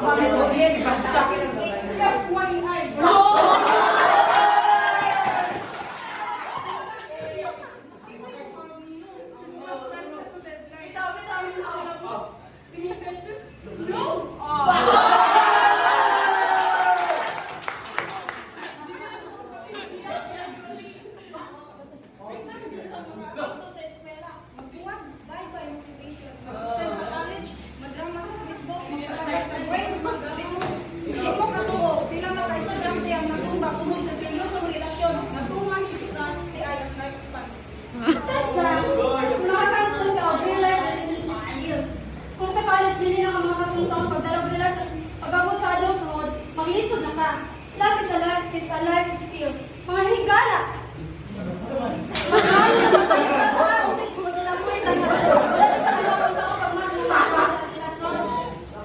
kami po din, bagsak. FYI. Kung sa college din na mga katuntong pagdalaw nila sa pag-abot sa adult road, maglisod na ka. Love is a life skill. Mga higala.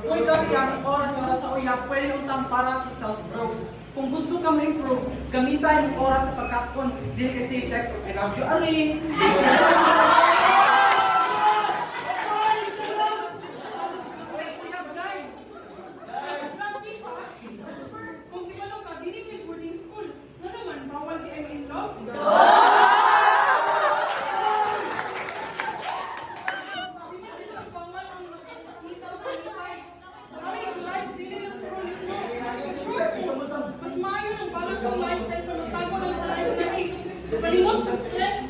Uy, kami ang oras para sa uyab, pwede untang para sa self-growth. Kung gusto ka ma-improve, gamitan yung oras sa pagkakon. Dili kasi text, I love you, Ari. Malimot sa stress.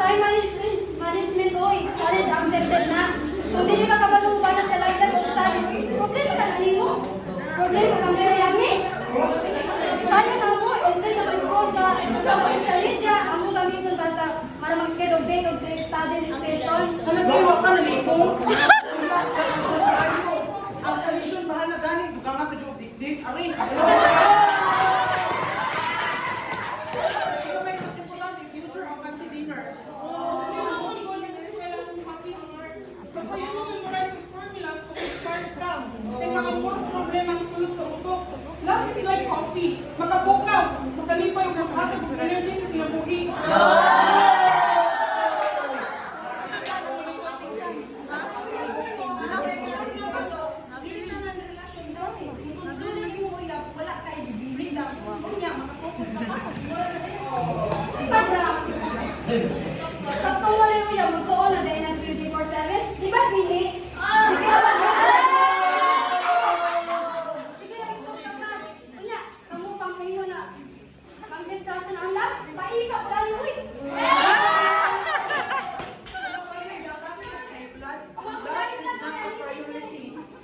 Time management, oy. Challenge accepted na. Kung hindi ka kabaluban sa lifestyle o studies, problema ka na nimo. Problema ka ngayon yami. Kaya na mo, instead na mag-school ka, nagkakalit sa media, ang mo gamitin ka sa para mag-schedule date of study session. Ano ba yung ka nalipong? Ang kalisyon, bahal na gani, dugang nga pa dyan, dik-dik, Ari. Ito may mas importante, future of fancy dinner. Basta yun mo memorize yung formulas kung start from. Kaya makabukas problema ang sunod sa utok. Love is like coffee. Makabukaw, makalipay, maghatag ng energy sa kinabuhi. Kapag wala yung uyab, magtuon na dahil ng 24/7, di ba hindi? Sige lang ito sa class. Kunya, kamu pang kayo na. Pang discussion ang lab, paikap lang yung uy.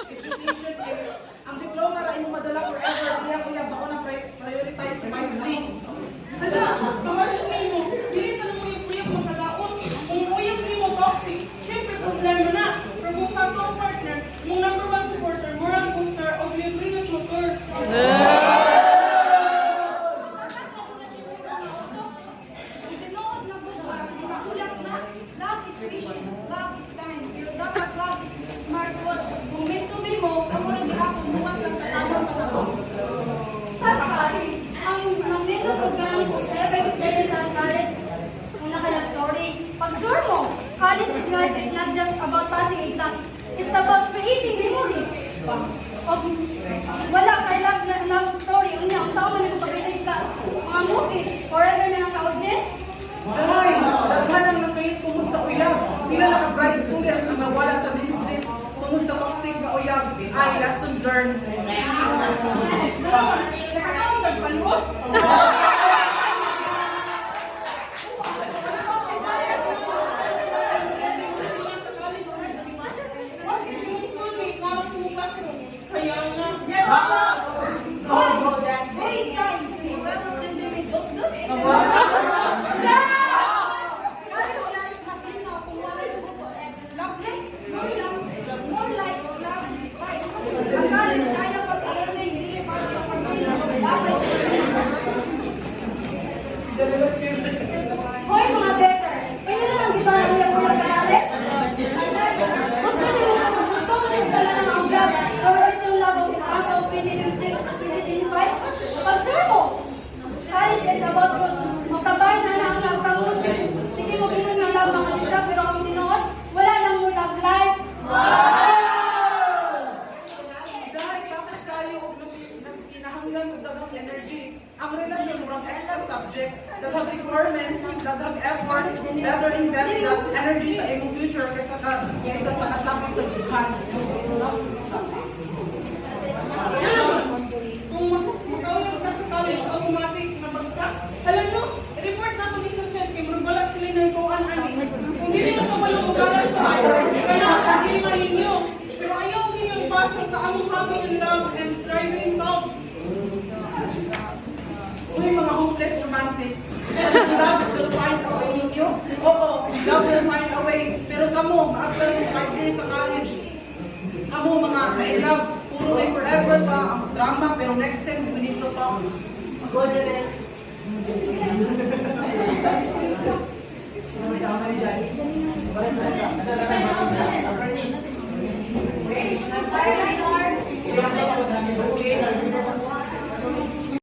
Education is, ang diploma ra imong madala forever, kaya kuya bako na prioritize wisely. Hala, kamarsh mo. Dili ka nung uyab-uyab mo kalaot. Kung uyab ni mo toxic, syempre problema na. Pero kung sa to ang partner, yung number 1 supporter, moral booster, o delivery na tutor. Itinood na po ba? Makulang na. Love is patient, love is kind. Pero dapat love is smart word. Kung may mo, kamu lang gihapon buwan lang sa tamang panahon. Sapag, ang nandito ko gang ever experience sa college, kung naka-love story. Pag sure mo, college life is not just about passing exams. It's about creating memories. Wala kay love story. Unya, ang tao man nagpapabilis sa mga movies. Forever na naka-audience. Ay, daghan ang nakalit tungod sa uyab. Pila na ka-bright students ang nawala sa business tungod sa toxic na uyab. Ay, lesson learned. Nakakaon nagpalos. Sayang na. Hey guys, well, with those college life mas linaw kung wala yung buto. Love life, more like love life. Ang college, ayaw pa sa earning, hindi pa sa pagkakas. daghang requirements, daghang effort, better invest that energy sa imong future kaysa sa kasapit sa dughan. Kung makaulit ka sa college, automatic na bagsak. Alam nyo, report na ito ni sa chat, kay wala sila ng tuan ani. Kung hindi mo kamalungugalan sa ayaw, kaya kahilingan ninyo. Pero ayaw ninyong basa sa among happy in love and thriving love. Uy, mga hopeless romantics. Love will find a way ninyo. Oo, love will find a way. Pero kamo, ma-apply mo 5 years sa college. Kamo mga I love, puro ay forever pa ang drama, pero next sem, bonito pa. Go, Janelle. Okay.